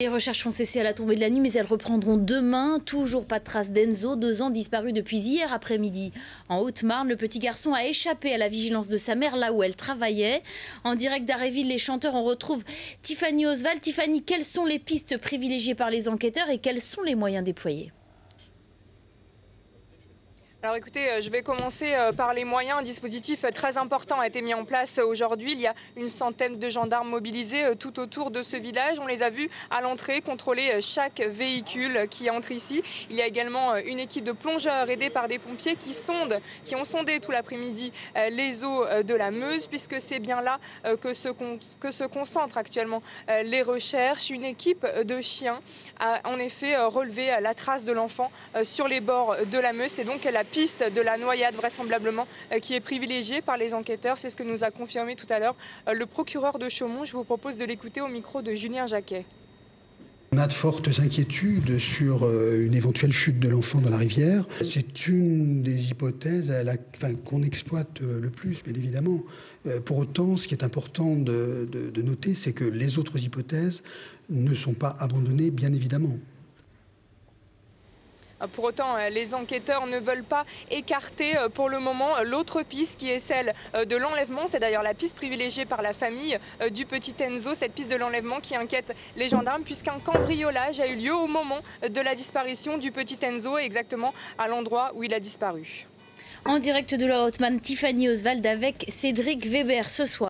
Les recherches ont cessé à la tombée de la nuit, mais elles reprendront demain. Toujours pas de traces d'Enzo, 2 ans disparu depuis hier après-midi. En Haute-Marne, le petit garçon a échappé à la vigilance de sa mère, là où elle travaillait. En direct d'Aréville, les chanteurs, on retrouve Tiffany Oswald. Tiffany, quelles sont les pistes privilégiées par les enquêteurs et quels sont les moyens déployés ? Alors écoutez, je vais commencer par les moyens. Un dispositif très important a été mis en place aujourd'hui. Il y a une centaine de gendarmes mobilisés tout autour de ce village. On les a vus à l'entrée contrôler chaque véhicule qui entre ici. Il y a également une équipe de plongeurs aidés par des pompiers qui ont sondé tout l'après-midi les eaux de la Meuse, puisque c'est bien là que se concentrent actuellement les recherches. Une équipe de chiens a en effet relevé la trace de l'enfant sur les bords de la Meuse. C'est donc la piste de la noyade vraisemblablement qui est privilégiée par les enquêteurs. C'est ce que nous a confirmé tout à l'heure le procureur de Chaumont. Je vous propose de l'écouter au micro de Julien Jacquet. On a de fortes inquiétudes sur une éventuelle chute de l'enfant dans la rivière. C'est une des hypothèses qu'on exploite le plus, bien évidemment. Pour autant, ce qui est important de noter, c'est que les autres hypothèses ne sont pas abandonnées, bien évidemment. Pour autant, les enquêteurs ne veulent pas écarter pour le moment l'autre piste qui est celle de l'enlèvement. C'est d'ailleurs la piste privilégiée par la famille du petit Enzo, cette piste de l'enlèvement qui inquiète les gendarmes puisqu'un cambriolage a eu lieu au moment de la disparition du petit Enzo, exactement à l'endroit où il a disparu. En direct de la Haute-Marne, Tiffany Oswald avec Cédric Weber ce soir.